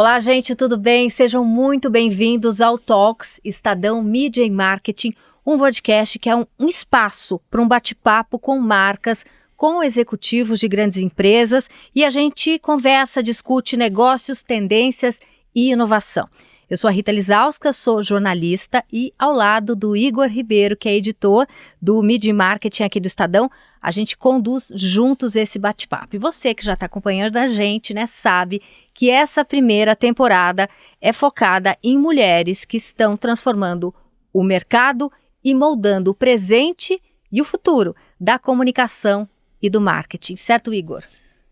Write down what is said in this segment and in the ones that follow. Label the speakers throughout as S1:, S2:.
S1: Olá, gente, tudo bem? Sejam muito bem-vindos ao Talks Estadão Mídia e Marketing, um podcast que é um espaço para um bate-papo com marcas, com executivos de grandes empresas e a gente conversa, discute negócios, tendências e inovação. Eu sou a Rita Lizauskas, sou jornalista e ao lado do Igor Ribeiro, que é editor do Mídia e Marketing aqui do Estadão, a gente conduz juntos esse bate-papo. E você que já está acompanhando a gente, né, sabe que essa primeira temporada é focada em mulheres que estão transformando o mercado e moldando o presente e o futuro da comunicação e do marketing. Certo, Igor?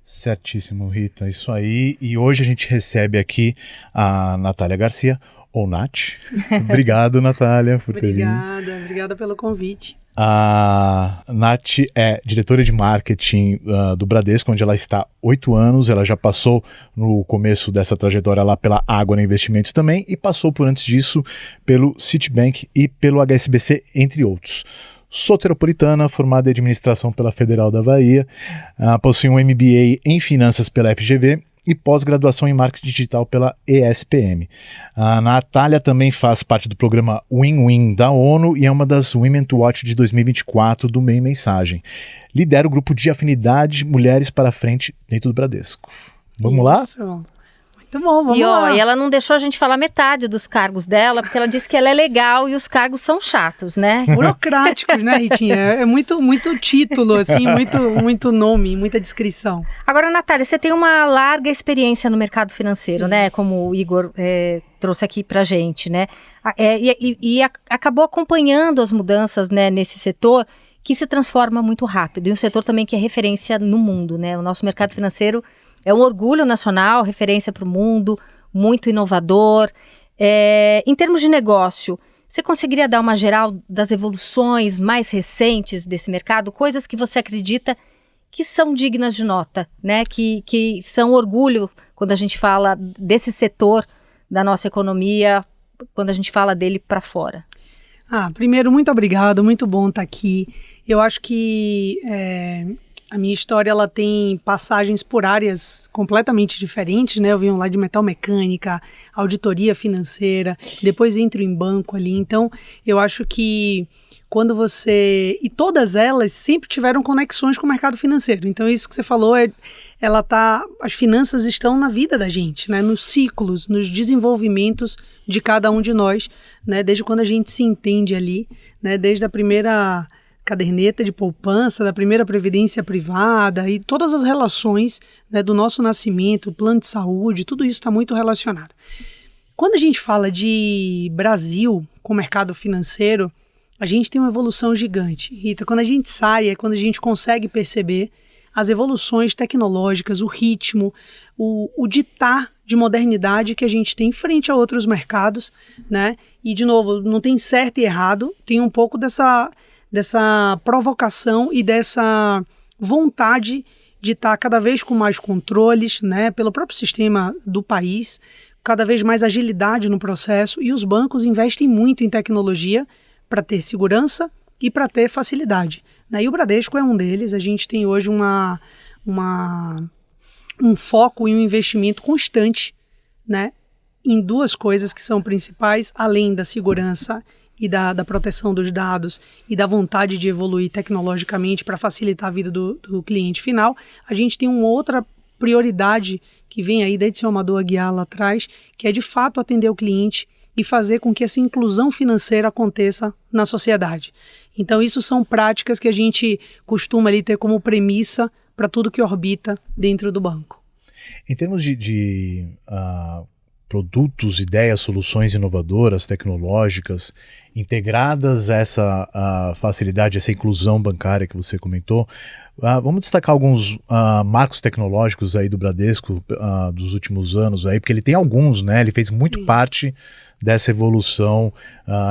S2: Certíssimo, Rita, isso aí. E hoje a gente recebe aqui a Natália Garcia, ou Nath. Obrigado, Natália, por ter vindo.
S3: Obrigada pelo convite.
S2: A Nath é diretora de marketing do Bradesco, onde ela está há 8 anos. Ela já passou no começo dessa trajetória lá pela Ágora Investimentos também e passou por antes disso pelo Citibank e pelo HSBC, entre outros. Soteropolitana, formada em administração pela Federal da Bahia, possui um MBA em finanças pela FGV e pós-graduação em marketing digital pela ESPM. A Natália também faz parte do programa Win-Win da ONU e é uma das Women to Watch de 2024 do Meio Mensagem. Lidera o grupo de afinidade Mulheres para a Frente dentro do Bradesco. Vamos lá?
S3: Muito bom, vamos lá.
S1: E ela não deixou a gente falar metade dos cargos dela, porque ela disse que ela é legal e os cargos são chatos, né?
S3: Burocráticos, né, Ritinha? É muito título, assim, muito nome, muita descrição.
S1: Agora, Natália, você tem uma larga experiência no mercado financeiro,
S3: Sim.
S1: né? Como o Igor trouxe aqui pra gente, né? Acabou acompanhando as mudanças, né, nesse setor que se transforma muito rápido. E um setor também que é referência no mundo, né? O nosso mercado financeiro é um orgulho nacional, referência para o mundo, muito inovador. Em termos de negócio, você conseguiria dar uma geral das evoluções mais recentes desse mercado? Coisas que você acredita que são dignas de nota, né? Que são orgulho quando a gente fala desse setor da nossa economia, quando a gente fala dele para fora.
S3: Primeiro, muito obrigado, muito bom estar aqui. Eu acho que a minha história ela tem passagens por áreas completamente diferentes, né? Eu venho lá de metal mecânica, auditoria financeira, depois entro em banco ali. Então, eu acho que quando você... E todas elas sempre tiveram conexões com o mercado financeiro. Então, isso que você falou, as finanças estão na vida da gente, né? Nos ciclos, nos desenvolvimentos de cada um de nós, né? Desde quando a gente se entende ali, né? Desde a primeira caderneta de poupança, da primeira previdência privada e todas as relações, né, do nosso nascimento, plano de saúde, tudo isso está muito relacionado. Quando a gente fala de Brasil com o mercado financeiro, a gente tem uma evolução gigante. Rita, quando a gente sai, é quando a gente consegue perceber as evoluções tecnológicas, o ritmo, o ditar de modernidade que a gente tem frente a outros mercados, né? E, de novo, não tem certo e errado, tem um pouco dessa provocação e dessa vontade de estar cada vez com mais controles, né, pelo próprio sistema do país, cada vez mais agilidade no processo, e os bancos investem muito em tecnologia para ter segurança e para ter facilidade, né? E o Bradesco é um deles. A gente tem hoje um foco e um investimento constante, né, em duas coisas que são principais, além da segurança e da proteção dos dados e da vontade de evoluir tecnologicamente para facilitar a vida do cliente final. A gente tem uma outra prioridade que vem aí desde seu Amador Aguiar lá atrás, que é de fato atender o cliente e fazer com que essa inclusão financeira aconteça na sociedade. Então isso são práticas que a gente costuma ali ter como premissa para tudo que orbita dentro do banco.
S2: Em termos de produtos, ideias, soluções inovadoras, tecnológicas, integradas a essa facilidade, essa inclusão bancária que você comentou, vamos destacar alguns marcos tecnológicos aí do Bradesco dos últimos anos, aí, porque ele tem alguns, né? Ele fez muito parte dessa evolução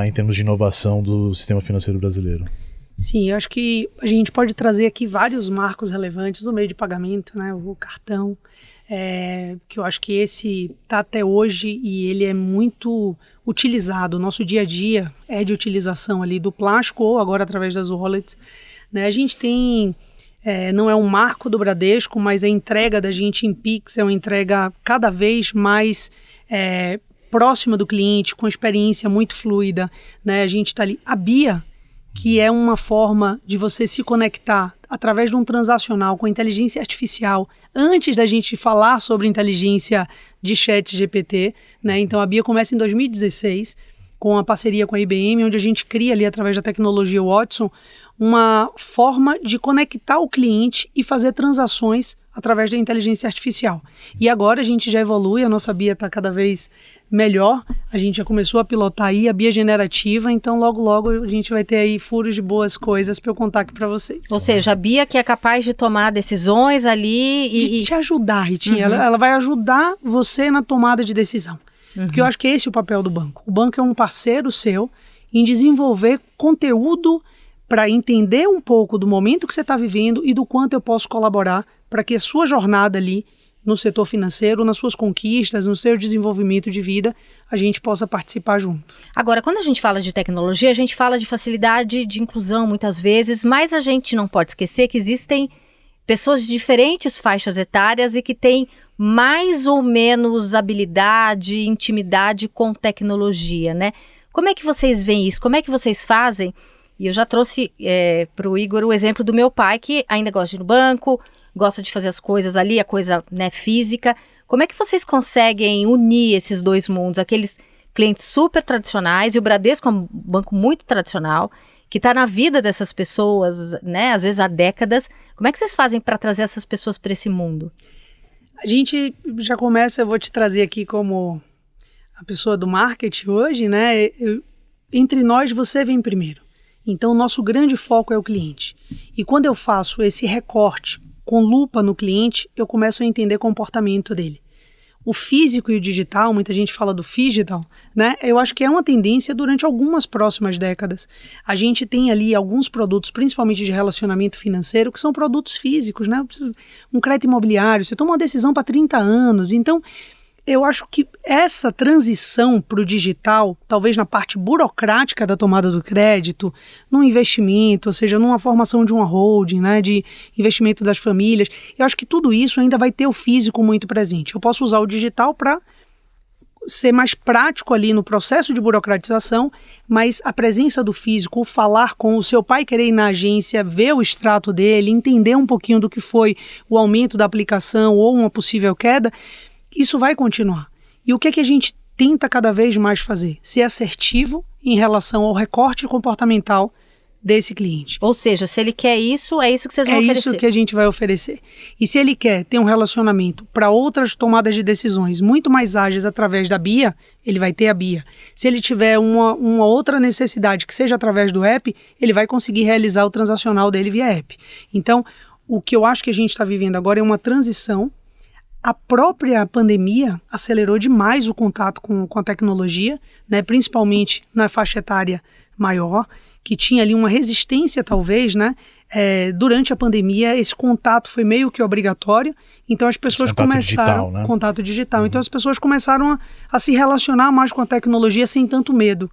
S2: em termos de inovação do sistema financeiro brasileiro.
S3: Sim, eu acho que a gente pode trazer aqui vários marcos relevantes no meio de pagamento, né? O cartão, que eu acho que esse está até hoje e ele é muito utilizado. O nosso dia a dia é de utilização ali do plástico ou agora através das wallets, né? A gente tem não é um marco do Bradesco, mas a entrega da gente em Pix é uma entrega cada vez mais próxima do cliente, com experiência muito fluida, né? A gente está ali. A BIA, que é uma forma de você se conectar através de um transacional com inteligência artificial, antes da gente falar sobre inteligência de chat GPT, né? Então a BIA começa em 2016, com a parceria com a IBM, onde a gente cria ali, através da tecnologia Watson, uma forma de conectar o cliente e fazer transações através da inteligência artificial. E agora a gente já evolui, a nossa BIA está cada vez melhor, a gente já começou a pilotar aí a BIA generativa, então logo a gente vai ter aí furos de boas coisas para eu contar aqui para vocês.
S1: Ou seja, a BIA que é capaz de tomar decisões ali
S3: de te ajudar, Ritinha, ela vai ajudar você na tomada de decisão. Porque eu acho que esse é o papel do banco. O banco é um parceiro seu em desenvolver conteúdo para entender um pouco do momento que você está vivendo e do quanto eu posso colaborar para que a sua jornada ali no setor financeiro, nas suas conquistas, no seu desenvolvimento de vida, a gente possa participar junto.
S1: Agora, quando a gente fala de tecnologia, a gente fala de facilidade de inclusão muitas vezes, mas a gente não pode esquecer que existem pessoas de diferentes faixas etárias e que têm mais ou menos habilidade, intimidade com tecnologia, né? Como é que vocês veem isso? Como é que vocês fazem? E eu já trouxe para o Igor o exemplo do meu pai, que ainda gosta de ir no banco, gosta de fazer as coisas ali, a coisa, né, física. Como é que vocês conseguem unir esses dois mundos? Aqueles clientes super tradicionais, e o Bradesco é um banco muito tradicional, que está na vida dessas pessoas, né, às vezes há décadas. Como é que vocês fazem para trazer essas pessoas para esse mundo?
S3: A gente já começa, eu vou te trazer aqui como a pessoa do marketing hoje, né? Entre nós, você vem primeiro. Então, o nosso grande foco é o cliente. E quando eu faço esse recorte com lupa no cliente, eu começo a entender o comportamento dele. O físico e o digital, muita gente fala do phygital, né? Eu acho que é uma tendência durante algumas próximas décadas. A gente tem ali alguns produtos, principalmente de relacionamento financeiro, que são produtos físicos, né? Um crédito imobiliário, você toma uma decisão para 30 anos, então eu acho que essa transição para o digital, talvez na parte burocrática da tomada do crédito, num investimento, ou seja, numa formação de uma holding, né, de investimento das famílias, eu acho que tudo isso ainda vai ter o físico muito presente. Eu posso usar o digital para ser mais prático ali no processo de burocratização, mas a presença do físico, o falar com o seu pai, querer ir na agência, ver o extrato dele, entender um pouquinho do que foi o aumento da aplicação ou uma possível queda, isso vai continuar. E o que é que a gente tenta cada vez mais fazer? Ser assertivo em relação ao recorte comportamental desse cliente.
S1: Ou seja, se ele quer isso, é isso que vocês vão oferecer.
S3: É isso que a gente vai oferecer. E se ele quer ter um relacionamento para outras tomadas de decisões muito mais ágeis através da BIA, ele vai ter a BIA. Se ele tiver uma outra necessidade que seja através do app, ele vai conseguir realizar o transacional dele via app. Então, o que eu acho que a gente está vivendo agora é uma transição. A própria pandemia acelerou demais o contato com a tecnologia, né, principalmente na faixa etária maior, que tinha ali uma resistência talvez, né? Durante a pandemia esse contato foi meio que obrigatório, então as pessoas começaram... Contato digital, então as pessoas começaram a se relacionar mais com a tecnologia sem tanto medo.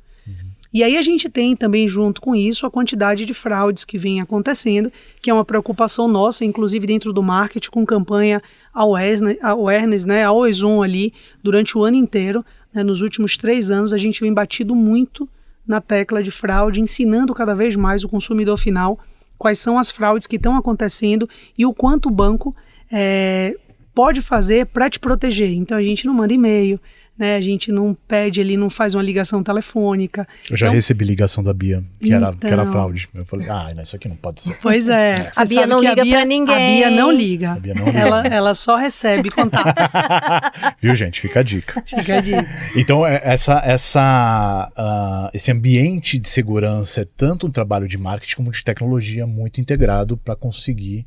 S3: E aí a gente tem também junto com isso a quantidade de fraudes que vem acontecendo, que é uma preocupação nossa, inclusive dentro do marketing, com campanha awareness, né, always on ali, durante o ano inteiro. Né, nos últimos 3 anos a gente vem batido muito na tecla de fraude, ensinando cada vez mais o consumidor final quais são as fraudes que estão acontecendo e o quanto o banco pode fazer para te proteger. Então a gente não manda e-mail, né? A gente não pede ali, não faz uma ligação telefônica.
S2: Eu já recebi ligação da Bia, que era fraude. Eu falei, isso aqui não pode ser.
S3: Pois é.
S1: A Bia não liga pra ninguém.
S3: A Bia não liga. Ela só recebe contatos.
S2: Viu, gente? Fica a dica.
S3: Fica a dica.
S2: Então, esse ambiente de segurança é tanto um trabalho de marketing como de tecnologia muito integrado para conseguir,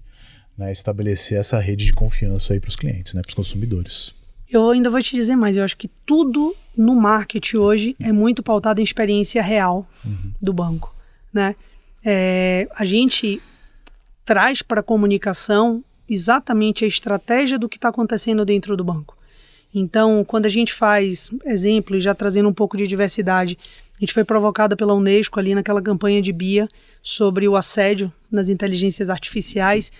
S2: né, estabelecer essa rede de confiança aí para os clientes, né, para os consumidores.
S3: Eu ainda vou te dizer mais, eu acho que tudo no marketing hoje é muito pautado em experiência real do banco, né? A gente traz para a comunicação exatamente a estratégia do que está acontecendo dentro do banco. Então, quando a gente faz, exemplo, e já trazendo um pouco de diversidade, A gente foi provocada pela Unesco ali naquela campanha de BIA sobre o assédio nas inteligências artificiais.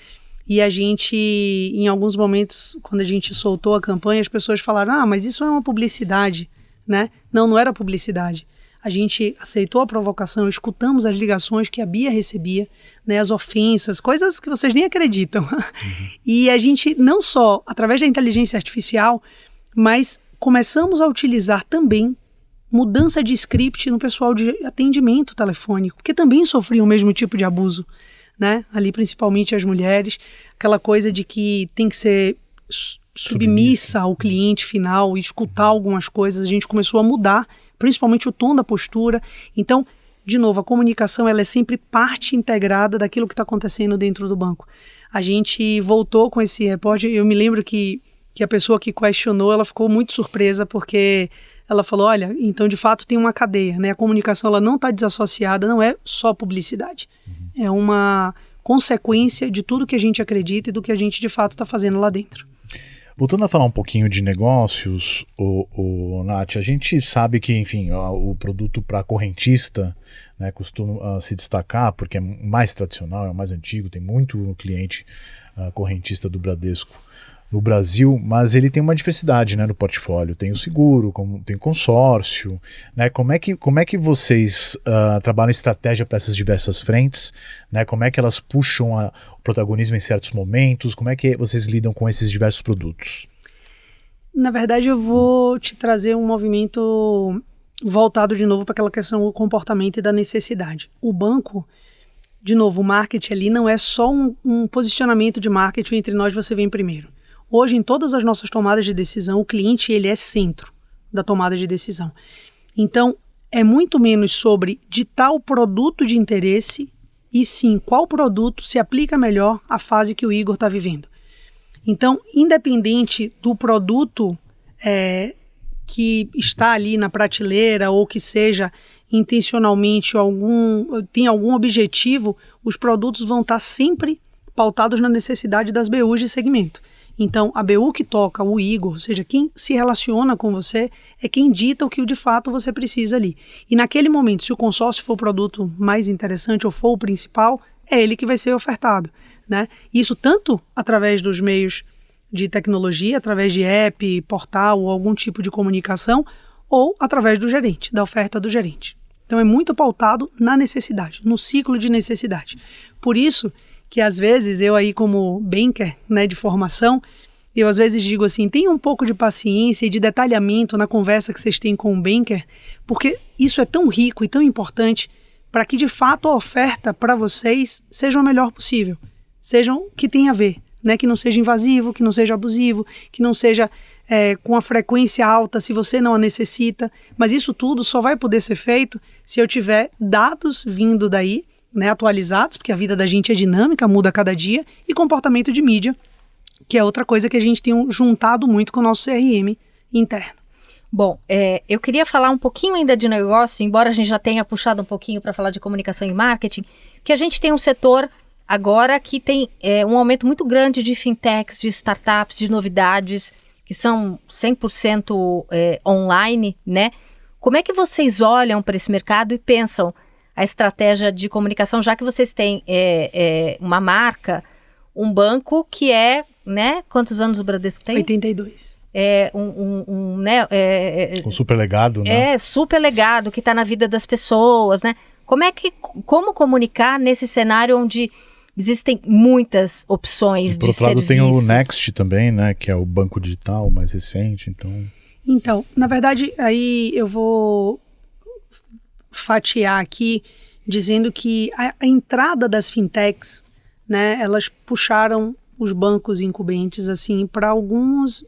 S3: E a gente, em alguns momentos, quando a gente soltou a campanha, as pessoas falaram, mas isso é uma publicidade, né? Não era publicidade. A gente aceitou a provocação, escutamos as ligações que a Bia recebia, né, as ofensas, coisas que vocês nem acreditam. E a gente, não só através da inteligência artificial, mas começamos a utilizar também mudança de script no pessoal de atendimento telefônico, que também sofriam o mesmo tipo de abuso, né? Ali principalmente as mulheres, aquela coisa de que tem que ser submissa ao cliente final e escutar algumas coisas. A gente começou a mudar, principalmente o tom da postura. Então, de novo, a comunicação ela é sempre parte integrada daquilo que está acontecendo dentro do banco. A gente voltou com esse repórter, eu me lembro que a pessoa que questionou, ela ficou muito surpresa, porque ela falou, olha, então de fato tem uma cadeia, né? A comunicação ela não está desassociada, não é só publicidade. É uma consequência de tudo que a gente acredita e do que a gente de fato está fazendo lá dentro.
S2: Voltando a falar um pouquinho de negócios, Nath, a gente sabe que, enfim, o produto para correntista, né, costuma se destacar porque é mais tradicional, é mais antigo, tem muito cliente correntista do Bradesco no Brasil, mas ele tem uma diversidade, né, no portfólio. Tem o seguro, tem o consórcio, né? Como é que vocês trabalham estratégia para essas diversas frentes, né? Como é que elas puxam o protagonismo em certos momentos? Como é que vocês lidam com esses diversos produtos?
S3: Na verdade, eu vou te trazer um movimento voltado de novo para aquela questão do comportamento e da necessidade. O banco, de novo, o marketing ali não é só um posicionamento de marketing entre nós você vem primeiro. Hoje, em todas as nossas tomadas de decisão, o cliente ele é centro da tomada de decisão. Então, é muito menos sobre ditar o produto de interesse e sim qual produto se aplica melhor à fase que o Igor está vivendo. Então, independente do produto que está ali na prateleira ou que seja intencionalmente tem algum objetivo, os produtos vão estar sempre pautados na necessidade das BUs de segmento. Então, a BU que toca o Igor, ou seja, quem se relaciona com você, é quem dita o que de fato você precisa ali. E naquele momento, se o consórcio for o produto mais interessante ou for o principal, é ele que vai ser ofertado, né? Isso tanto através dos meios de tecnologia, através de app, portal ou algum tipo de comunicação, ou através do gerente, da oferta do gerente. Então, é muito pautado na necessidade, no ciclo de necessidade. Por isso que às vezes eu aí como banker, né, de formação, eu às vezes digo assim, tenha um pouco de paciência e de detalhamento na conversa que vocês têm com o banker, porque isso é tão rico e tão importante para que de fato a oferta para vocês seja o melhor possível, sejam que tenha a ver, né, que não seja invasivo, que não seja abusivo, que não seja com a frequência alta se você não a necessita, mas isso tudo só vai poder ser feito se eu tiver dados vindo daí, né, atualizados, porque a vida da gente é dinâmica, muda a cada dia, e comportamento de mídia, que é outra coisa que a gente tem juntado muito com o nosso CRM interno.
S1: Bom, eu queria falar um pouquinho ainda de negócio, embora a gente já tenha puxado um pouquinho para falar de comunicação e marketing, que a gente tem um setor agora que tem um aumento muito grande de fintechs, de startups, de novidades, que são 100% online, né? Como é que vocês olham para esse mercado e pensam a estratégia de comunicação, já que vocês têm uma marca, um banco que né? Quantos anos o Bradesco tem?
S3: 82.
S2: Com super legado, né?
S1: Super legado, que está na vida das pessoas, né? Como comunicar nesse cenário onde existem muitas opções de serviços? Por outro lado,
S2: tem o Next também, né? Que é o banco digital mais recente,
S3: Então, na verdade, aí eu vou fatiar aqui, dizendo que a entrada das fintechs, né, elas puxaram os bancos incumbentes assim, para algumas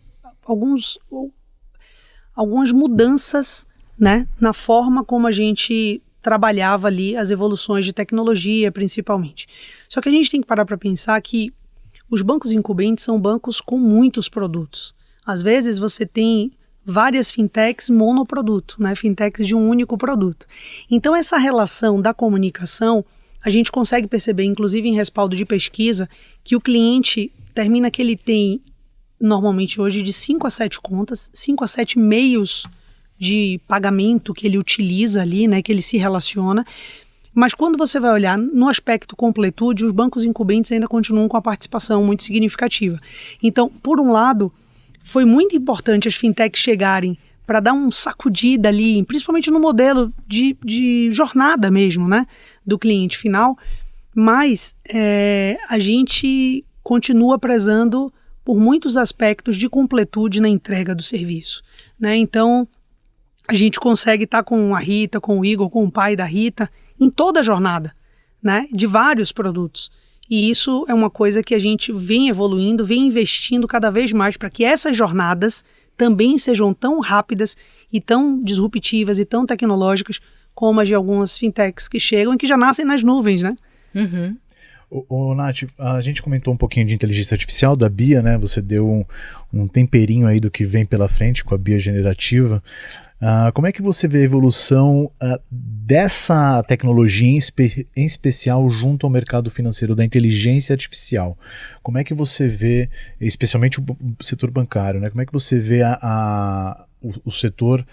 S3: mudanças, né, na forma como a gente trabalhava ali as evoluções de tecnologia, principalmente. Só que a gente tem que parar para pensar que os bancos incumbentes são bancos com muitos produtos. Às vezes você tem várias fintechs monoproduto, né? Fintechs de um único produto. Então essa relação da comunicação, a gente consegue perceber, inclusive em respaldo de pesquisa, que o cliente termina que ele tem, normalmente hoje, de 5 a 7 contas, 5 a 7 meios de pagamento que ele utiliza ali, né, que ele se relaciona. Mas quando você vai olhar no aspecto completude, os bancos incumbentes ainda continuam com a participação muito significativa. Então, por um lado, foi muito importante as fintechs chegarem para dar um sacudida ali, principalmente no modelo de jornada mesmo, né, do cliente final, mas a gente continua prezando por muitos aspectos de completude na entrega do serviço, né? Então, a gente consegue estar com a Rita, com o Igor, com o pai da Rita, em toda a jornada, né, de vários produtos. E isso é uma coisa que a gente vem evoluindo, vem investindo cada vez mais para que essas jornadas também sejam tão rápidas e tão disruptivas e tão tecnológicas como as de algumas fintechs que chegam e que já nascem nas nuvens, né?
S1: Uhum.
S2: Nath, a gente comentou um pouquinho de inteligência artificial da BIA, né? Você deu um temperinho aí do que vem pela frente com a BIA generativa. Como é que você vê a evolução dessa tecnologia em especial junto ao mercado financeiro, da inteligência artificial? Como é que você vê, especialmente o setor bancário, né? Como é que você vê o setor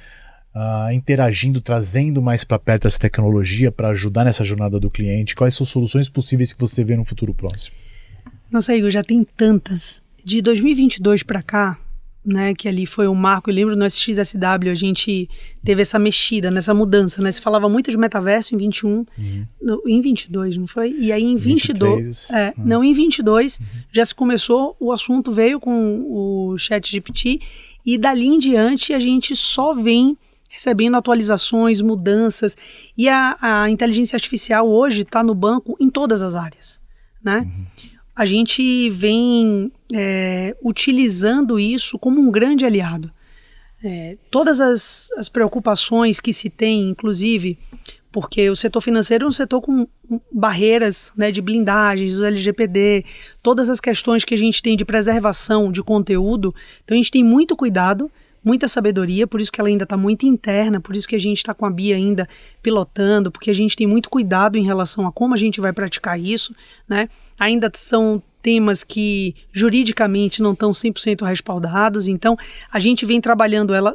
S2: interagindo, trazendo mais para perto essa tecnologia para ajudar nessa jornada do cliente? Quais são as soluções possíveis que você vê no futuro próximo?
S3: Nossa, Igor, já tem tantas. De 2022 para cá, né, que ali foi um marco, eu lembro no SXSW a gente teve essa mexida, nessa mudança, né, se falava muito de metaverso em 21, em 22, não foi? E aí em 22,
S2: 23,
S3: não, em 22 já se começou, o assunto veio com o ChatGPT e dali em diante a gente só vem recebendo atualizações, mudanças, e a inteligência artificial hoje está no banco em todas as áreas, né? A gente vem utilizando isso como um grande aliado. Todas as preocupações que se tem, inclusive, porque o setor financeiro é um setor com barreiras, né, de blindagens, do LGPD, todas as questões que a gente tem de preservação de conteúdo, então a gente tem muito cuidado, muita sabedoria, por isso que ela ainda está muito interna, por isso que a gente está com a BIA ainda pilotando, porque a gente tem muito cuidado em relação a como a gente vai praticar isso, né? Ainda são temas que juridicamente não estão 100% respaldados, então a gente vem trabalhando ela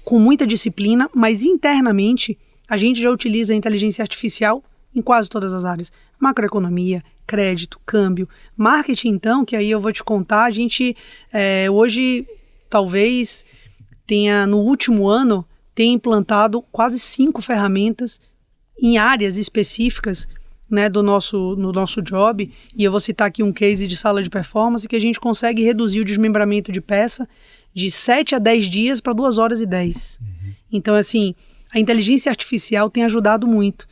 S3: com muita disciplina, mas internamente a gente já utiliza a inteligência artificial em quase todas as áreas. Macroeconomia, crédito, câmbio, marketing então, que aí eu vou te contar, a gente hoje talvez tenha no último ano tem implantado quase 5 ferramentas em áreas específicas, né, no nosso job, e eu vou citar aqui um case de sala de performance que a gente consegue reduzir o desmembramento de peça de 7 a 10 dias para 2 horas e 10. Então, assim, a inteligência artificial tem ajudado muito.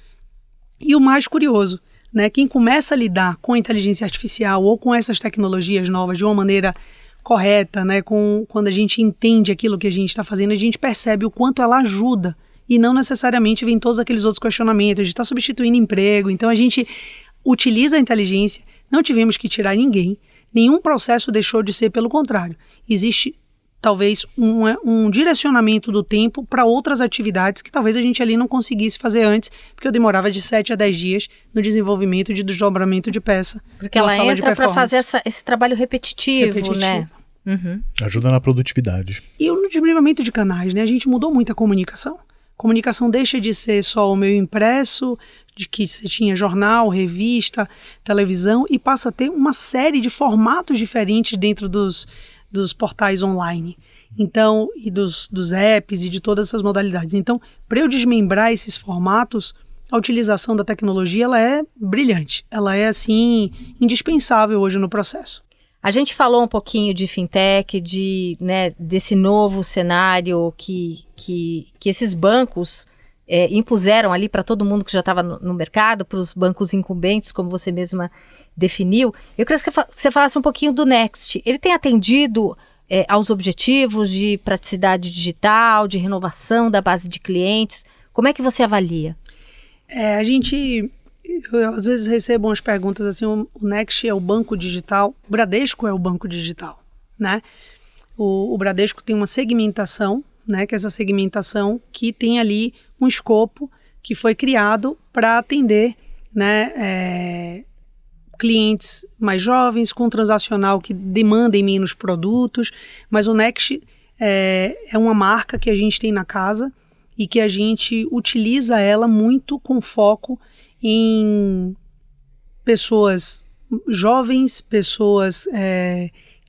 S3: E o mais curioso, né, quem começa a lidar com a inteligência artificial ou com essas tecnologias novas de uma maneira correta, né, quando a gente entende aquilo que a gente está fazendo, a gente percebe o quanto ela ajuda e não necessariamente vem todos aqueles outros questionamentos, a gente está substituindo emprego, então a gente utiliza a inteligência, não tivemos que tirar ninguém, nenhum processo deixou de ser, pelo contrário, existe talvez um direcionamento do tempo para outras atividades que talvez a gente ali não conseguisse fazer antes, porque eu demorava de 7 a 10 dias no desenvolvimento de desdobramento de peça.
S1: Porque ela entra para fazer esse trabalho repetitivo, né?
S2: Uhum. Ajuda na produtividade.
S3: E no desmembramento de canais, né? A gente mudou muito a comunicação. Comunicação deixa de ser só o meio impresso, de que você tinha jornal, revista, televisão, e passa a ter uma série de formatos diferentes dentro dos portais online, então, e dos apps e de todas essas modalidades. Então, para eu desmembrar esses formatos, a utilização da tecnologia ela é brilhante, ela é assim indispensável hoje no processo.
S1: A gente falou um pouquinho de fintech, desse novo cenário que esses bancos impuseram ali para todo mundo que já estava no mercado, para os bancos incumbentes, como você mesma definiu. Eu queria que você falasse um pouquinho do Next. Ele tem atendido aos objetivos de praticidade digital, de renovação da base de clientes? Como é que você avalia?
S3: Eu às vezes recebo umas perguntas assim, o Next é o banco digital, o Bradesco é o banco digital, né? O Bradesco tem uma segmentação, né, que é essa segmentação que tem ali um escopo que foi criado para atender, né, clientes mais jovens, com transacional que demandem menos produtos, mas o Next é uma marca que a gente tem na casa, e que a gente utiliza ela muito com foco em pessoas jovens, pessoas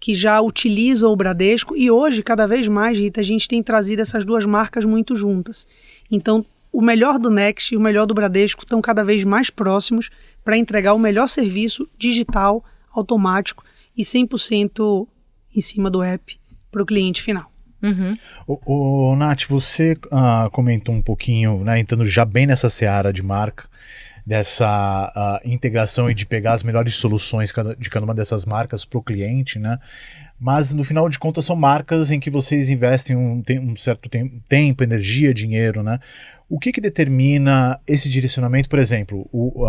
S3: que já utilizam o Bradesco, e hoje, cada vez mais, Rita, a gente tem trazido essas duas marcas muito juntas. Então, o melhor do Next e o melhor do Bradesco estão cada vez mais próximos para entregar o melhor serviço digital, automático e 100% em cima do app para o cliente final.
S2: Uhum. Nath, você comentou um pouquinho, né, entrando já bem nessa seara de marca, dessa integração e de pegar as melhores soluções de cada uma dessas marcas para o cliente, né? Mas no final de contas são marcas em que vocês investem um certo tempo, energia, dinheiro, né? O que determina esse direcionamento? Por exemplo, o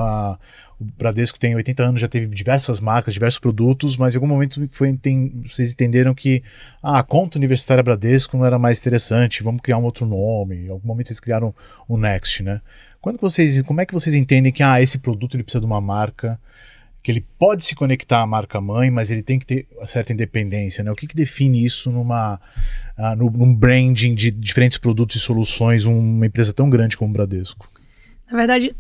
S2: Bradesco tem 80 anos, já teve diversas marcas, diversos produtos, mas em algum momento vocês entenderam que a conta universitária Bradesco não era mais interessante, vamos criar um outro nome. Em algum momento vocês criaram o Next, né? Como é que vocês entendem que esse produto ele precisa de uma marca, que ele pode se conectar à marca mãe, mas ele tem que ter uma certa independência, né? O que define isso num branding de diferentes produtos e soluções, uma empresa tão grande como o Bradesco?
S3: Na verdade,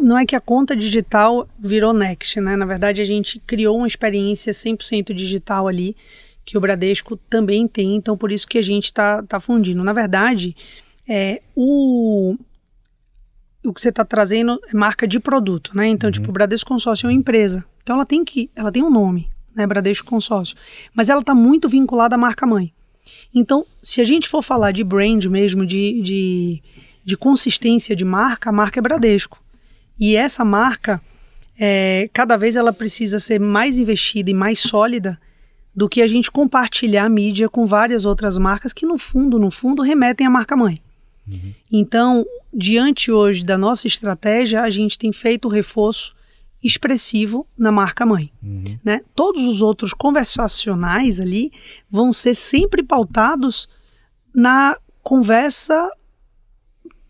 S3: não é que a conta digital virou Next, né? Na verdade, a gente criou uma experiência 100% digital ali, que o Bradesco também tem, então por isso que a gente está fundindo. Na verdade, o que você está trazendo é marca de produto, né? Então, tipo, o Bradesco Consórcio é uma empresa. Então, ela tem um nome, né? Bradesco Consórcio. Mas ela está muito vinculada à marca mãe. Então, se a gente for falar de brand mesmo, de consistência de marca, a marca é Bradesco. E essa marca, cada vez ela precisa ser mais investida e mais sólida do que a gente compartilhar a mídia com várias outras marcas que, no fundo, remetem à marca mãe. Então, diante hoje da nossa estratégia, a gente tem feito o reforço expressivo na marca mãe. Né? Todos os outros conversacionais ali vão ser sempre pautados na conversa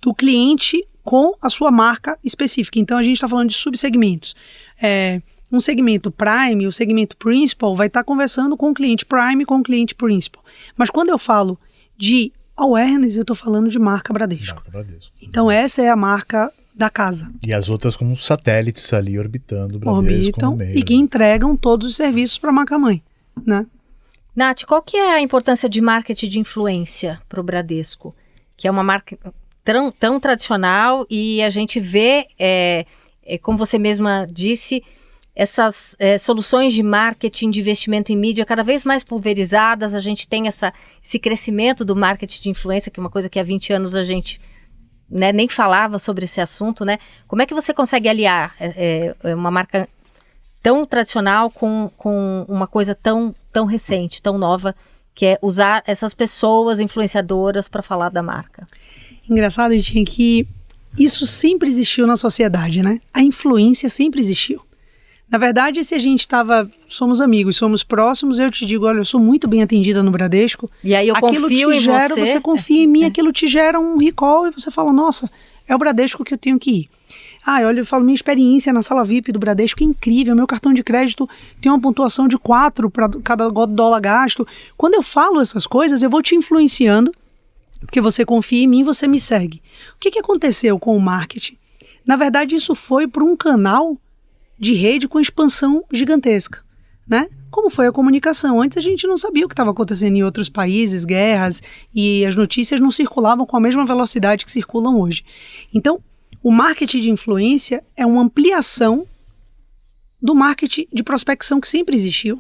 S3: do cliente com a sua marca específica. Então, a gente está falando de subsegmentos. Um segmento Prime, o segmento Principal vai estar conversando com o cliente Prime, com o cliente Principal. Mas quando eu falo de awareness, eu estou falando de marca Bradesco. Então essa é a marca da casa.
S2: E as outras como satélites ali orbitando o Bradesco no meio,
S3: e que entregam todos os serviços para a marca mãe, né?
S1: Nath, qual que é a importância de marketing de influência para o Bradesco? Que é uma marca tão tradicional e a gente vê, como você mesma disse, essas soluções de marketing, de investimento em mídia cada vez mais pulverizadas. A gente tem esse crescimento do marketing de influência, que é uma coisa que há 20 anos a gente, né, nem falava sobre esse assunto, né? Como é que você consegue aliar uma marca tão tradicional com uma coisa tão recente, tão nova, que é usar essas pessoas influenciadoras para falar da marca?
S3: Engraçado, Ritinha, que isso sempre existiu na sociedade, né? A influência sempre existiu. Na verdade, se a gente somos amigos, somos próximos, eu te digo, olha, eu sou muito bem atendida no Bradesco.
S1: E aí eu confio em
S3: você confia em mim, aquilo te gera um recall e você fala, nossa, é o Bradesco que eu tenho que ir. Olha, eu falo, minha experiência na sala VIP do Bradesco é incrível, meu cartão de crédito tem uma pontuação de 4 para cada dólar gasto. Quando eu falo essas coisas, eu vou te influenciando, porque você confia em mim, você me segue. O que aconteceu com o marketing? Na verdade, isso foi para um canal de rede com expansão gigantesca, né? Como foi a comunicação? Antes a gente não sabia o que estava acontecendo em outros países, guerras, e as notícias não circulavam com a mesma velocidade que circulam hoje. Então, o marketing de influência é uma ampliação do marketing de prospecção que sempre existiu,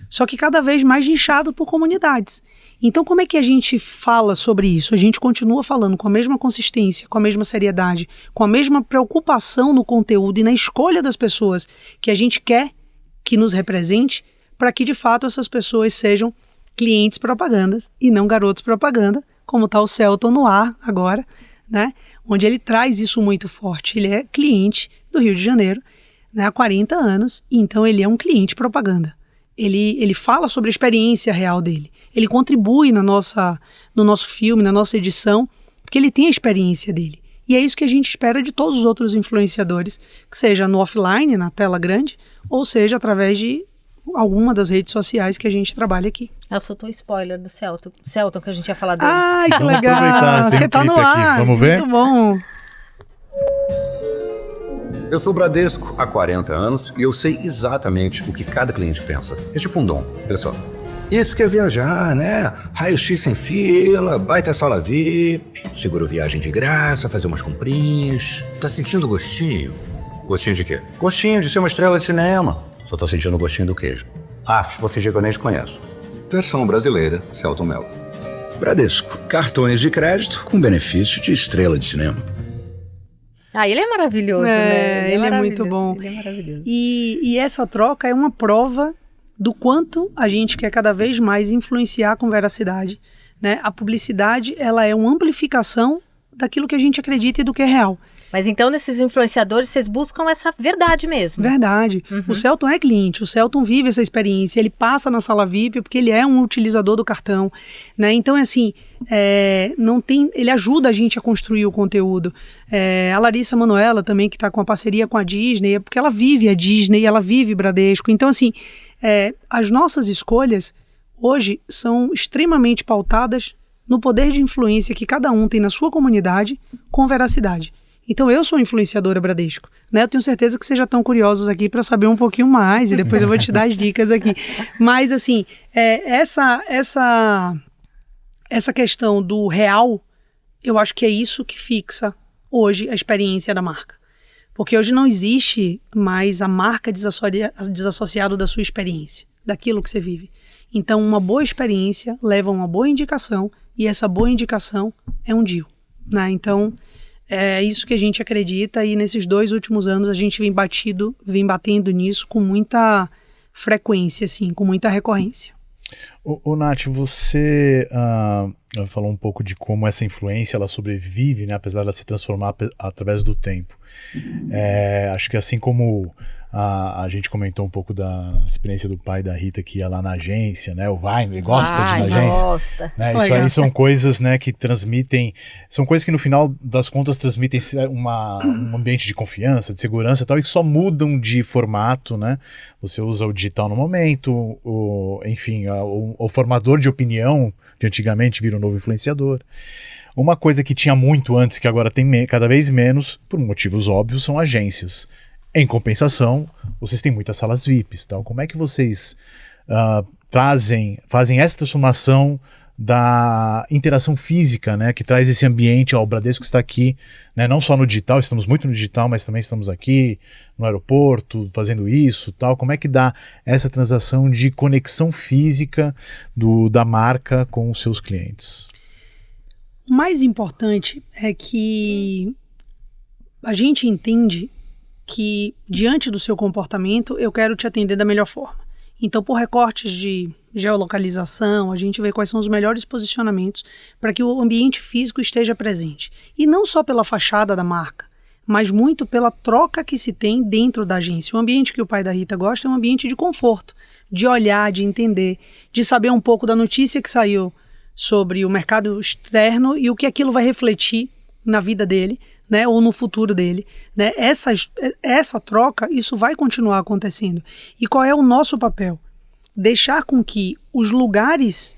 S3: só que cada vez mais inchado por comunidades. Então, como é que a gente fala sobre isso? A gente continua falando com a mesma consistência, com a mesma seriedade, com a mesma preocupação no conteúdo e na escolha das pessoas que a gente quer que nos represente, para que, de fato, essas pessoas sejam clientes propagandas e não garotos propaganda, como está o Celton no ar agora, né? Onde ele traz isso muito forte. Ele é cliente do Rio de Janeiro, né, há 40 anos, e então ele é um cliente propaganda. Ele fala sobre a experiência real dele. Ele contribui no nosso filme, na nossa edição, porque ele tem a experiência dele. E é isso que a gente espera de todos os outros influenciadores, que seja no offline, na tela grande, ou seja através de alguma das redes sociais que a gente trabalha aqui.
S1: Eu soltou spoiler do Celton, que a gente ia falar dele.
S3: Ai, que
S2: Vamos
S3: legal!
S2: aproveitar, tem
S3: Porque tá no
S2: clipe aqui.
S3: ar.
S2: Vamos ver?
S3: Muito bom.
S4: Eu sou Bradesco há 40 anos e eu sei exatamente o que cada cliente pensa. É tipo um dom, pessoal. Isso que é viajar, né? Raio-X sem fila, baita sala VIP, seguro viagem de graça, fazer umas comprinhas. Tá sentindo gostinho? Gostinho de quê? Gostinho de ser uma estrela de cinema. Só tô sentindo o gostinho do queijo. Vou fingir que eu nem te conheço. Versão brasileira, Celton Mello. Bradesco, cartões de crédito com benefício de estrela de cinema.
S1: Ele é maravilhoso, né?
S3: Ele é muito bom.
S1: Ele é maravilhoso.
S3: E essa troca é uma prova do quanto a gente quer cada vez mais influenciar com veracidade, né? A publicidade, ela é uma amplificação daquilo que a gente acredita e do que é real.
S1: Mas então, nesses influenciadores, vocês buscam essa verdade mesmo.
S3: Verdade.
S1: Uhum.
S3: O Celton é cliente, o Celton vive essa experiência, ele passa na sala VIP porque ele é um utilizador do cartão, né? Então, assim, ele ajuda a gente a construir o conteúdo. A Larissa Manoela também, que está com a parceria com a Disney, é porque ela vive a Disney, ela vive Bradesco. Então, assim, as nossas escolhas hoje são extremamente pautadas no poder de influência que cada um tem na sua comunidade com veracidade. Então eu sou influenciadora Bradesco, né? Eu tenho certeza que vocês já estão curiosos aqui para saber um pouquinho mais e depois eu vou te dar as dicas aqui. Mas assim, essa questão do real, eu acho que é isso que fixa hoje a experiência da marca. Porque hoje não existe mais a marca desassociada da sua experiência, daquilo que você vive. Então uma boa experiência leva a uma boa indicação e essa boa indicação é um deal, né? Então é isso que a gente acredita e nesses 2 últimos anos a gente vem batendo nisso com muita frequência, assim, com muita recorrência.
S2: Nath, você falou um pouco de como essa influência ela sobrevive, né, apesar de ela se transformar através do tempo. Acho que assim como a gente comentou um pouco da experiência do pai da Rita que ia lá na agência, né? Ele gosta de ir na agência.
S1: Gosta.
S2: Né, isso aí são coisas, né, que transmitem, são coisas que no final das contas transmitem um ambiente de confiança, de segurança e tal, e que só mudam de formato, né? Você usa o digital no momento, o formador de opinião, que antigamente vira um novo influenciador. Uma coisa que tinha muito antes, que agora tem cada vez menos, por motivos óbvios, são agências. Em compensação, vocês têm muitas salas VIPs, tal. Como é que vocês fazem essa transformação da interação física, né, que traz esse ambiente, o Bradesco está aqui, né, não só no digital, estamos muito no digital, mas também estamos aqui no aeroporto, fazendo isso, tal. Como é que dá essa transação de conexão física da marca com os seus clientes?
S3: O mais importante é que a gente entende que, diante do seu comportamento, eu quero te atender da melhor forma. Então, por recortes de geolocalização, a gente vê quais são os melhores posicionamentos para que o ambiente físico esteja presente. E não só pela fachada da marca, mas muito pela troca que se tem dentro da agência. O ambiente que o pai da Rita gosta é um ambiente de conforto, de olhar, de entender, de saber um pouco da notícia que saiu sobre o mercado externo e o que aquilo vai refletir na vida dele, né, ou no futuro dele, né? Essa troca, isso vai continuar acontecendo. E qual é o nosso papel? Deixar com que os lugares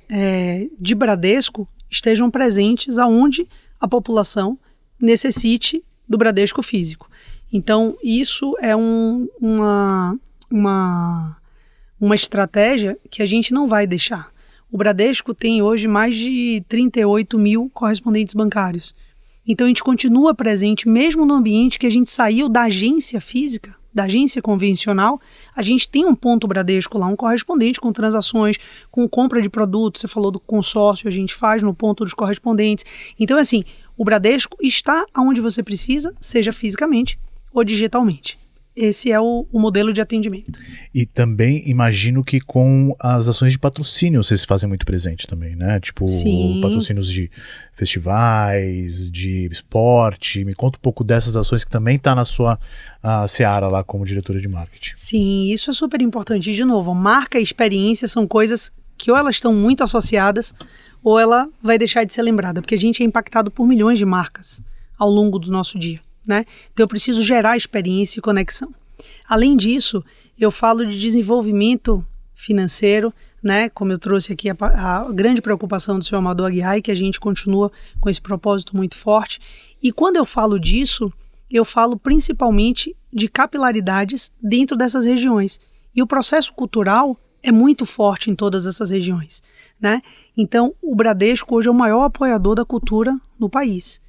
S3: de Bradesco estejam presentes aonde a população necessite do Bradesco físico. Então, isso é uma estratégia que a gente não vai deixar. O Bradesco tem hoje mais de 38 mil correspondentes bancários. Então a gente continua presente, mesmo no ambiente que a gente saiu da agência física, da agência convencional, a gente tem um ponto Bradesco lá, um correspondente com transações, com compra de produtos, você falou do consórcio, a gente faz no ponto dos correspondentes. Então, assim, o Bradesco está onde você precisa, seja fisicamente ou digitalmente. Esse é o modelo de atendimento.
S2: E também imagino que com as ações de patrocínio vocês fazem muito presente também, né? Tipo,
S3: Sim.
S2: Patrocínios de festivais, de esporte. Me conta um pouco dessas ações que também está na sua seara lá como diretora de marketing.
S3: Sim, isso é super importante. E, de novo, marca e experiência são coisas que ou elas estão muito associadas ou ela vai deixar de ser lembrada, porque a gente é impactado por milhões de marcas ao longo do nosso dia, né? Então eu preciso gerar experiência e conexão. Além disso, eu falo de desenvolvimento financeiro, né? Como eu trouxe aqui a grande preocupação do senhor Amador Aguiar, que a gente continua com esse propósito muito forte. E quando eu falo disso, eu falo principalmente de capilaridades dentro dessas regiões. E o processo cultural é muito forte em todas essas regiões, né? Então, o Bradesco hoje é o maior apoiador da cultura no país.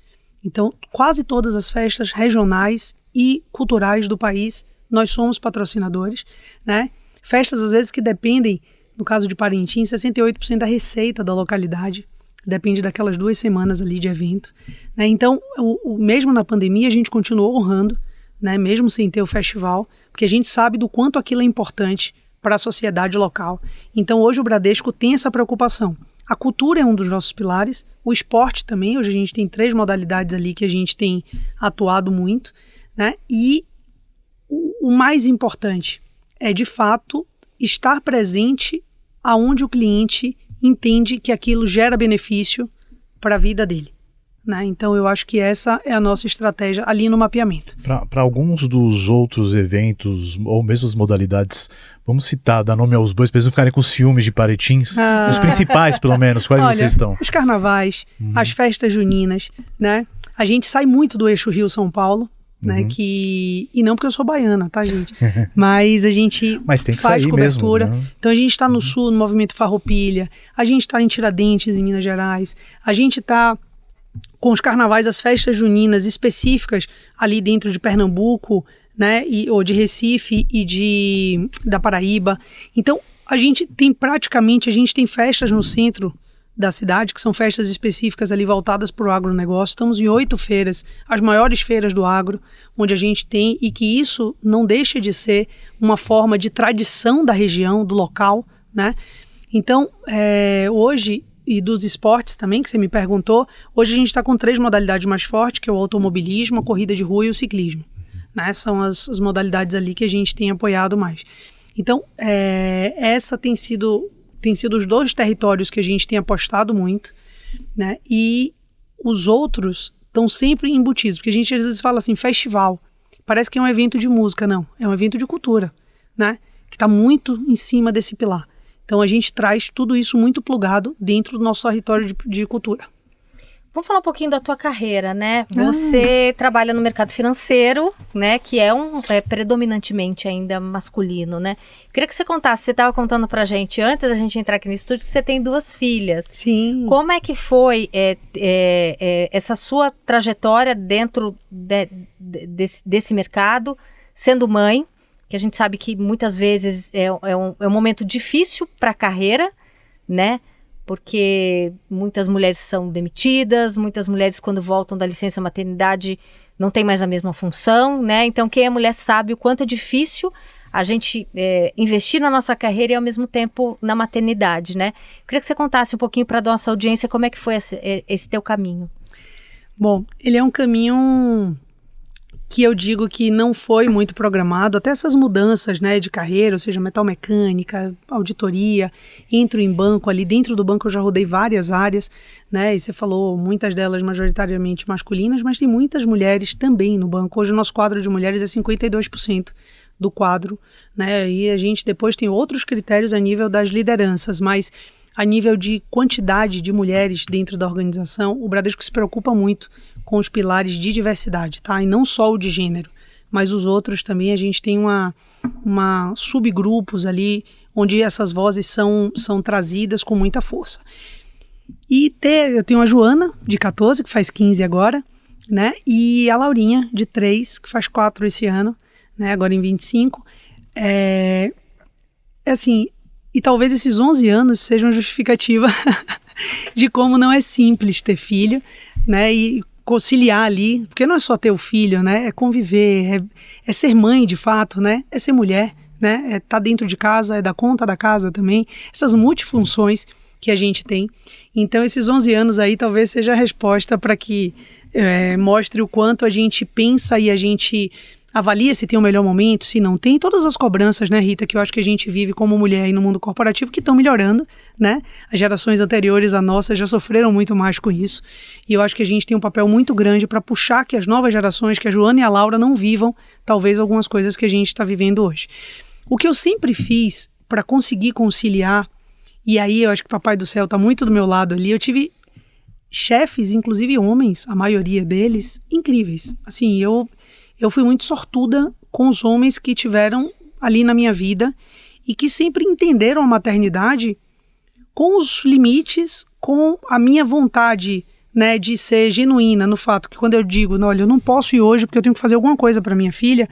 S3: Então, quase todas as festas regionais e culturais do país, nós somos patrocinadores, né? Festas, às vezes, que dependem, no caso de Parintins, 68% da receita da localidade, depende daquelas 2 semanas ali de evento, né? Então, mesmo na pandemia, a gente continuou honrando, né? Mesmo sem ter o festival, porque a gente sabe do quanto aquilo é importante para a sociedade local. Então, hoje o Bradesco tem essa preocupação. A cultura é um dos nossos pilares, o esporte também, hoje a gente tem 3 modalidades ali que a gente tem atuado muito, né? E o mais importante é, de fato, estar presente aonde o cliente entende que aquilo gera benefício para a vida dele, né? Então, eu acho que essa é a nossa estratégia ali no mapeamento.
S2: Para alguns dos outros eventos, ou mesmo as modalidades, vamos citar, dar nome aos bois, para eles não ficarem com ciúmes de Parintins, os principais, pelo menos, quais vocês estão?
S3: Os carnavais, as festas juninas, né? A gente sai muito do eixo Rio-São Paulo, né? E não porque eu sou baiana, tá, gente? Mas a gente faz cobertura. Mesmo, né? Então, a gente está no Sul, no Movimento Farroupilha, a gente está em Tiradentes, em Minas Gerais, a gente está com os carnavais, as festas juninas específicas ali dentro de Pernambuco, né, ou de Recife e da Paraíba. Então, a gente tem festas no centro da cidade, que são festas específicas ali voltadas para o agronegócio. Estamos em 8 feiras, as maiores feiras do agro, onde a gente tem, e que isso não deixa de ser uma forma de tradição da região, do local, né? Então, hoje, e dos esportes também, que você me perguntou, hoje a gente está com 3 modalidades mais fortes, que é o automobilismo, a corrida de rua e o ciclismo, né? São as modalidades ali que a gente tem apoiado mais. Então, essa tem sido os 2 territórios que a gente tem apostado muito, né? E os outros estão sempre embutidos, porque a gente às vezes fala assim, festival, parece que é um evento de música, não, é um evento de cultura, né? Que está muito em cima desse pilar. Então, a gente traz tudo isso muito plugado dentro do nosso território de cultura.
S1: Vamos falar um pouquinho da tua carreira, né? Você trabalha no mercado financeiro, né? Que é predominantemente ainda masculino, né? Queria que você contasse, você estava contando pra gente, antes da gente entrar aqui no estúdio, que você tem 2 filhas.
S3: Sim.
S1: Como é que foi essa sua trajetória dentro desse mercado, sendo mãe? Que a gente sabe que muitas vezes é um momento difícil para a carreira, né? Porque muitas mulheres são demitidas, muitas mulheres quando voltam da licença maternidade não tem mais a mesma função, né? Então quem é mulher sabe o quanto é difícil a gente investir na nossa carreira e ao mesmo tempo na maternidade, né? Queria que você contasse um pouquinho para a nossa audiência como é que foi esse teu caminho.
S3: Bom, ele é um caminho que eu digo que não foi muito programado, até essas mudanças, né, de carreira, ou seja, metalmecânica, auditoria, entro em banco, ali dentro do banco eu já rodei várias áreas, né, e você falou muitas delas majoritariamente masculinas, mas tem muitas mulheres também no banco. Hoje o nosso quadro de mulheres é 52% do quadro, né, e a gente depois tem outros critérios a nível das lideranças, mas a nível de quantidade de mulheres dentro da organização, o Bradesco se preocupa muito com os pilares de diversidade, tá? E não só o de gênero, mas os outros também. A gente tem uma subgrupos ali, onde essas vozes são trazidas com muita força. E eu tenho a Joana, de 14, que faz 15 agora, né? E a Laurinha, de 3, que faz 4 esse ano, né? Agora em 25. Assim, e talvez esses 11 anos sejam justificativa de como não é simples ter filho, né? E conciliar ali, porque não é só ter o filho, né? É conviver, é ser mãe de fato, né? É ser mulher, né? É estar dentro de casa, é dar conta da casa também. Essas multifunções que a gente tem. Então, esses 11 anos aí talvez seja a resposta para que mostre o quanto a gente pensa e a gente avalia se tem o melhor momento, se não tem. Todas as cobranças, né, Rita, que eu acho que a gente vive como mulher aí no mundo corporativo, que estão melhorando, né? As gerações anteriores à nossa já sofreram muito mais com isso. E eu acho que a gente tem um papel muito grande para puxar que as novas gerações, que a Joana e a Laura não vivam, talvez, algumas coisas que a gente está vivendo hoje. O que eu sempre fiz para conseguir conciliar, e aí eu acho que o Papai do Céu está muito do meu lado ali, eu tive chefes, inclusive homens, a maioria deles, incríveis. Assim, eu fui muito sortuda com os homens que tiveram ali na minha vida e que sempre entenderam a maternidade com os limites, com a minha vontade, né, de ser genuína no fato que quando eu digo, olha, eu não posso ir hoje porque eu tenho que fazer alguma coisa para minha filha,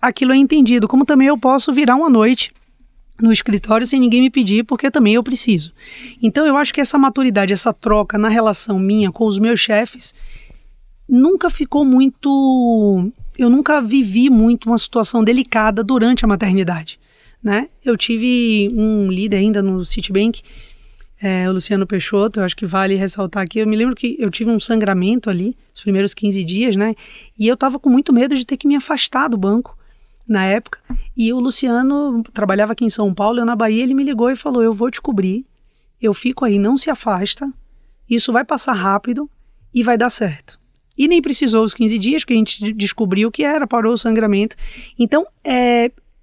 S3: aquilo é entendido, como também eu posso virar uma noite no escritório sem ninguém me pedir, porque também eu preciso. Então eu acho que essa maturidade, essa troca na relação minha com os meus chefes, nunca ficou muito... Eu nunca vivi muito uma situação delicada durante a maternidade, né? Eu tive um líder ainda no Citibank, o Luciano Peixoto, eu acho que vale ressaltar aqui, eu me lembro que eu tive um sangramento ali, os primeiros 15 dias, né? E eu estava com muito medo de ter que me afastar do banco, na época, e o Luciano trabalhava aqui em São Paulo, eu na Bahia, ele me ligou e falou, eu vou te cobrir, eu fico aí, não se afasta, isso vai passar rápido e vai dar certo. E nem precisou os 15 dias, que a gente descobriu o que era, parou o sangramento. Então,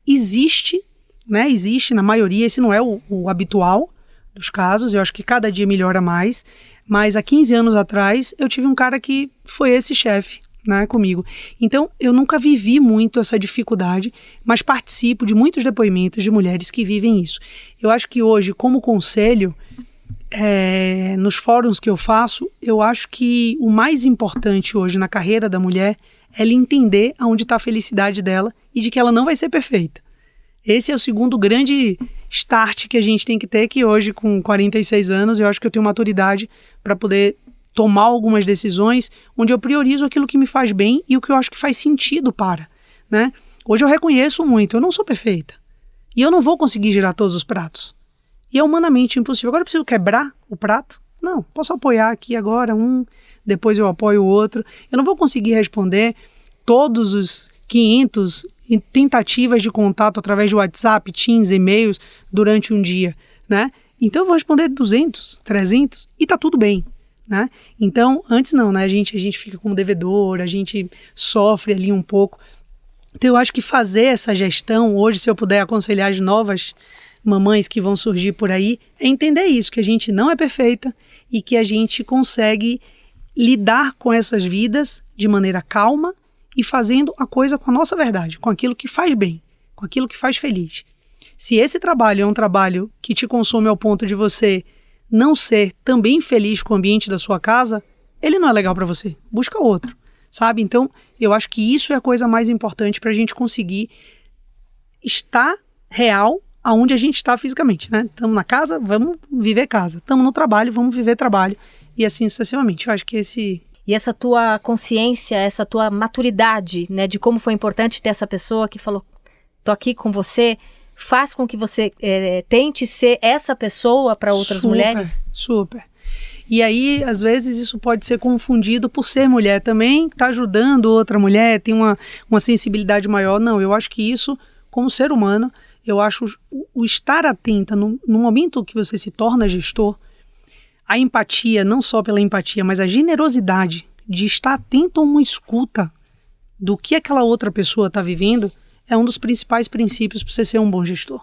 S3: existe, né, existe na maioria, esse não é o habitual dos casos, eu acho que cada dia melhora mais, mas há 15 anos atrás, eu tive um cara que foi esse chefe, né, comigo. Então, eu nunca vivi muito essa dificuldade, mas participo de muitos depoimentos de mulheres que vivem isso. Eu acho que hoje, como conselho, nos fóruns que eu faço, eu acho que o mais importante hoje na carreira da mulher é ela entender aonde está a felicidade dela e de que ela não vai ser perfeita. Esse é o segundo grande start que a gente tem que ter, que hoje, com 46 anos, eu acho que eu tenho maturidade para poder tomar algumas decisões onde eu priorizo aquilo que me faz bem e o que eu acho que faz sentido né? Hoje eu reconheço muito, eu não sou perfeita. E eu não vou conseguir girar todos os pratos. E é humanamente impossível. Agora eu preciso quebrar o prato? Não, posso apoiar aqui agora depois eu apoio o outro. Eu não vou conseguir responder todos os 500 tentativas de contato através de WhatsApp, Teams, e-mails durante um dia, né? Então eu vou responder 200, 300 e tá tudo bem. Né? Então, antes não, né? A gente fica como devedor, a gente sofre ali um pouco. Então, eu acho que fazer essa gestão, hoje, se eu puder aconselhar as novas mamães que vão surgir por aí, é entender isso, que a gente não é perfeita e que a gente consegue lidar com essas vidas de maneira calma e fazendo a coisa com a nossa verdade, com aquilo que faz bem, com aquilo que faz feliz. Se esse trabalho é um trabalho que te consome ao ponto de você não ser também feliz com o ambiente da sua casa, ele não é legal para você. Busca outro, sabe? Então, eu acho que isso é a coisa mais importante para a gente conseguir estar real aonde a gente está fisicamente, né? Estamos na casa, vamos viver casa. Estamos no trabalho, vamos viver trabalho. E assim sucessivamente. Eu acho que esse...
S1: E essa tua consciência, essa tua maturidade, né? De como foi importante ter essa pessoa que falou, tô aqui com você... faz com que você tente ser essa pessoa para outras mulheres?
S3: Super. E aí, às vezes, isso pode ser confundido por ser mulher também, está ajudando outra mulher, tem uma sensibilidade maior. Não, eu acho que isso, como ser humano, eu acho o estar atenta no momento que você se torna gestor, a empatia, não só pela empatia, mas a generosidade de estar atento a uma escuta do que aquela outra pessoa está vivendo, é um dos principais princípios para você ser um bom gestor,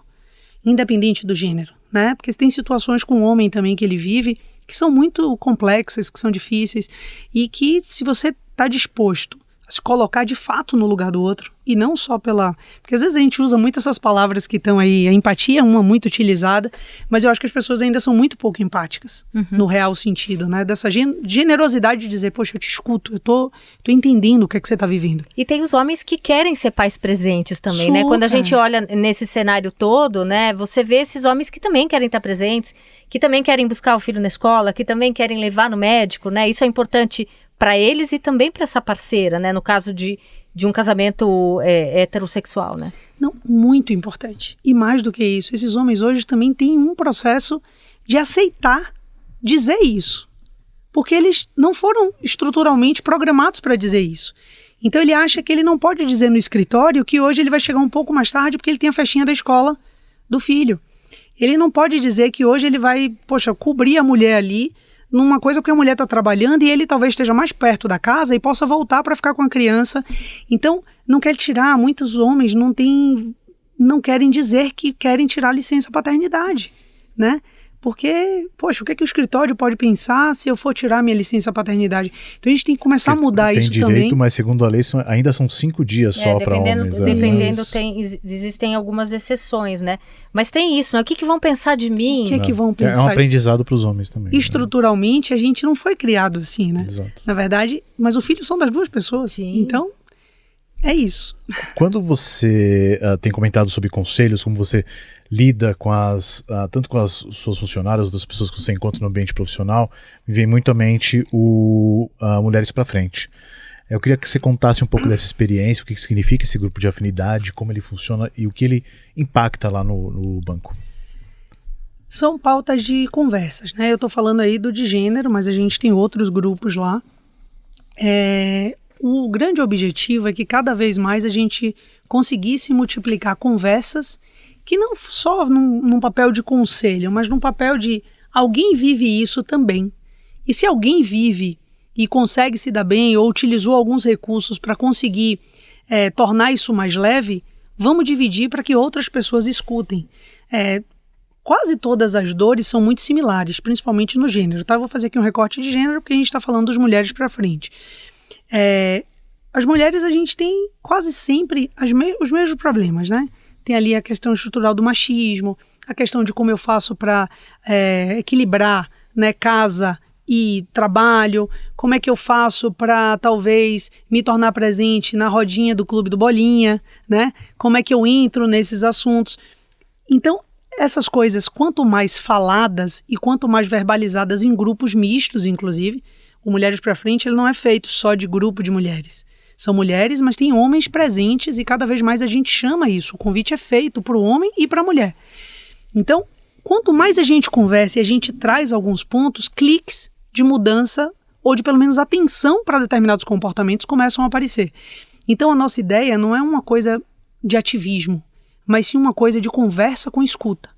S3: independente do gênero, né? Porque tem situações com o homem também que ele vive que são muito complexas, que são difíceis e que se você está disposto a se colocar de fato no lugar do outro e não só porque às vezes a gente usa muito essas palavras que estão aí, a empatia é uma muito utilizada, mas eu acho que as pessoas ainda são muito pouco empáticas no real sentido, né? Dessa generosidade de dizer, poxa, eu te escuto, eu tô entendendo o que é que você está vivendo.
S1: E tem os homens que querem ser pais presentes também, né? Quando a gente olha nesse cenário todo, né? Você vê esses homens que também querem estar presentes, que também querem buscar o filho na escola, que também querem levar no médico, né? Isso é importante para eles e também para essa parceira, né? No caso de um casamento heterossexual, né?
S3: Não, muito importante. E mais do que isso, esses homens hoje também têm um processo de aceitar dizer isso. Porque eles não foram estruturalmente programados para dizer isso. Então ele acha que ele não pode dizer no escritório que hoje ele vai chegar um pouco mais tarde porque ele tem a festinha da escola do filho. Ele não pode dizer que hoje ele vai, cobrir a mulher ali numa coisa porque a mulher está trabalhando e ele talvez esteja mais perto da casa e possa voltar para ficar com a criança. Então, não quer tirar, muitos homens não têm não querem dizer que querem tirar licença paternidade, né? Porque, poxa, o que é que o escritório pode pensar se eu for tirar minha licença paternidade? Então a gente tem que começar a mudar isso também.
S2: Tem direito, mas segundo a lei ainda são 5 dias só para homens.
S1: Dependendo, existem algumas exceções, né? Mas tem isso, né? O que vão pensar de mim?
S3: O que vão pensar?
S2: É um aprendizado para os homens também.
S3: Estruturalmente, a gente não foi criado assim, né?
S2: Exato.
S3: Na verdade, mas os filhos são das duas pessoas.
S1: Sim.
S3: Então, é isso.
S2: Quando você tem comentado sobre conselhos, como você lida com tanto com as suas funcionárias, outras pessoas que você encontra no ambiente profissional, me vem muito à mente o Mulheres para Frente. Eu queria que você contasse um pouco dessa experiência, o que significa esse grupo de afinidade, como ele funciona e o que ele impacta lá no banco.
S3: São pautas de conversas, né? Eu estou falando aí do de gênero, mas a gente tem outros grupos lá. O grande objetivo é que cada vez mais a gente conseguisse multiplicar conversas que não só num papel de conselho, mas num papel de alguém vive isso também. E se alguém vive e consegue se dar bem ou utilizou alguns recursos para conseguir tornar isso mais leve, vamos dividir para que outras pessoas escutem. Quase todas as dores são muito similares, principalmente no gênero. Tá? Vou fazer aqui um recorte de gênero porque a gente está falando dos Mulheres para Frente. As mulheres, a gente tem quase sempre os mesmos problemas, né? Tem ali a questão estrutural do machismo, a questão de como eu faço para equilibrar, né, casa e trabalho, como é que eu faço para talvez me tornar presente na rodinha do Clube do Bolinha, né? Como é que eu entro nesses assuntos. Então, essas coisas, quanto mais faladas e quanto mais verbalizadas em grupos mistos, inclusive, o Mulheres para Frente ele não é feito só de grupo de mulheres. São mulheres, mas tem homens presentes e cada vez mais a gente chama isso. O convite é feito para o homem e para a mulher. Então, quanto mais a gente conversa e a gente traz alguns pontos, cliques de mudança ou de pelo menos atenção para determinados comportamentos começam a aparecer. Então, a nossa ideia não é uma coisa de ativismo, mas sim uma coisa de conversa com escuta.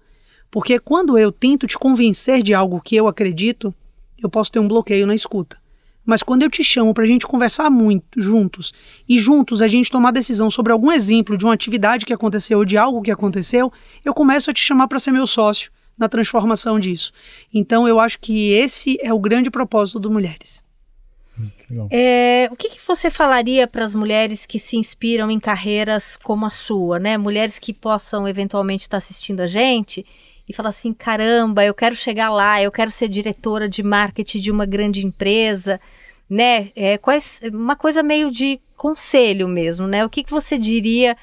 S3: Porque quando eu tento te convencer de algo que eu acredito, eu posso ter um bloqueio na escuta. Mas quando eu te chamo para a gente conversar muito juntos, e juntos a gente tomar decisão sobre algum exemplo de uma atividade que aconteceu ou de algo que aconteceu, eu começo a te chamar para ser meu sócio na transformação disso. Então eu acho que esse é o grande propósito do Mulheres.
S2: Legal.
S1: O que você falaria para as mulheres que se inspiram em carreiras como a sua, né? Mulheres que possam eventualmente estar assistindo a gente e falar assim, caramba, eu quero chegar lá, eu quero ser diretora de marketing de uma grande empresa, né? Uma coisa meio de conselho mesmo, né? O que você diria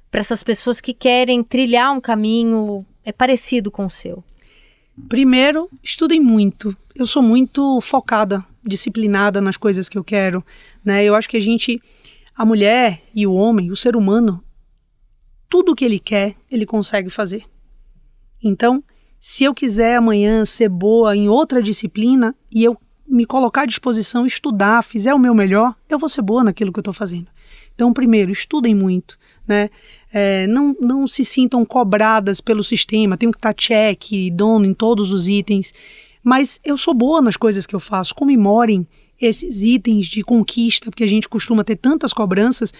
S1: para essas pessoas que querem trilhar um caminho parecido com o seu?
S3: Primeiro, estudem muito. Eu sou muito focada, disciplinada nas coisas que eu quero, né? Eu acho que a mulher e o homem, o ser humano, tudo o que ele quer, ele consegue fazer. Então, se eu quiser amanhã ser boa em outra disciplina e eu me colocar à disposição, estudar, fizer o meu melhor, eu vou ser boa naquilo que eu estou fazendo. Então, primeiro, estudem muito, né? Não se sintam cobradas pelo sistema, tenho que estar check, dono em todos os itens, mas eu sou boa nas coisas que eu faço, comemorem esses itens de conquista, porque a gente costuma ter tantas cobranças.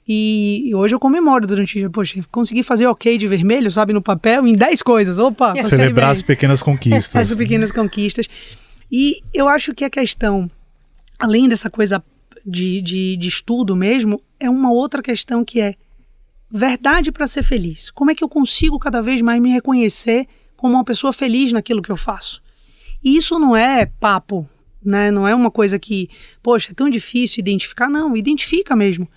S3: E hoje eu comemoro durante o dia. Poxa, consegui fazer ok de vermelho, sabe, no papel, em 10 coisas. Opa!
S2: Celebrar as pequenas conquistas.
S3: As pequenas conquistas. E eu acho que a questão, além dessa coisa de estudo mesmo, é uma outra questão que é verdade para ser feliz. Como é que eu consigo cada vez mais me reconhecer como uma pessoa feliz naquilo que eu faço? E isso não é papo, né? Não é uma coisa que, poxa, é tão difícil identificar. Não, identifica mesmo.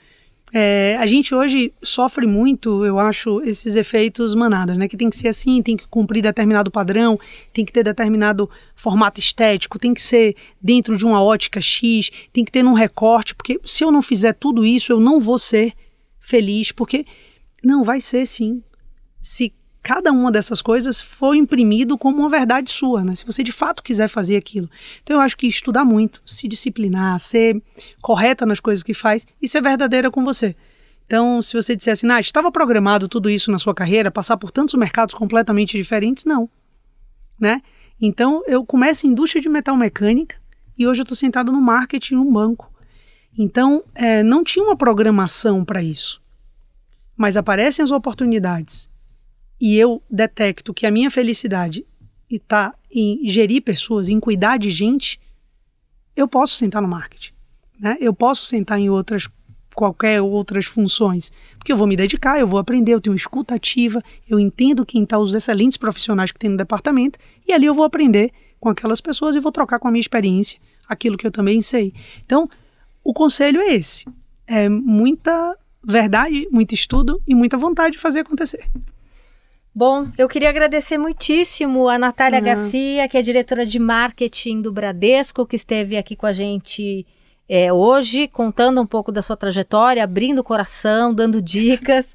S3: A gente hoje sofre muito, eu acho, esses efeitos manadas, né? Que tem que ser assim, tem que cumprir determinado padrão, tem que ter determinado formato estético, tem que ser dentro de uma ótica X, tem que ter num recorte, porque se eu não fizer tudo isso, eu não vou ser feliz, porque não, vai ser sim. Se cada uma dessas coisas for imprimido como uma verdade sua, né? Se você de fato quiser fazer aquilo. Então eu acho que estudar muito, se disciplinar, ser correta nas coisas que faz e ser verdadeira com você. Então, se você disser assim, estava programado tudo isso na sua carreira, passar por tantos mercados completamente diferentes, não. Né? Então, eu começo em indústria de metal mecânica e hoje eu estou sentada no marketing em um banco. Então, não tinha uma programação para isso. mas aparecem as oportunidades e eu detecto que a minha felicidade está em gerir pessoas, em cuidar de gente, eu posso sentar no marketing, né? Eu posso sentar em qualquer outras funções, porque eu vou me dedicar, eu vou aprender, eu tenho escuta ativa, eu entendo quem está, os excelentes profissionais que tem no departamento, e ali eu vou aprender com aquelas pessoas e vou trocar com a minha experiência aquilo que eu também sei. Então, o conselho é esse, é muita verdade, muito estudo e muita vontade de fazer acontecer.
S1: Bom, eu queria agradecer muitíssimo a Natália Garcia, que é diretora de marketing do Bradesco, que esteve aqui com a gente hoje, contando um pouco da sua trajetória, abrindo o coração, dando dicas.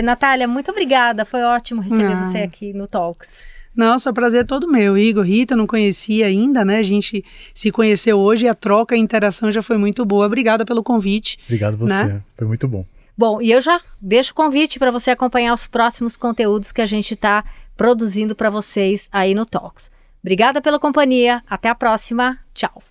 S1: Natália, muito obrigada, foi ótimo receber você aqui no Talks.
S3: Nossa, prazer é todo meu. Igor, Rita, não conhecia ainda, né? A gente se conheceu hoje e a troca, a interação já foi muito boa. Obrigada pelo convite.
S2: Obrigado você,
S3: né?
S2: Foi muito bom.
S1: Bom, e eu já deixo o convite para você acompanhar os próximos conteúdos que a gente está produzindo para vocês aí no Talks. Obrigada pela companhia, até a próxima, tchau.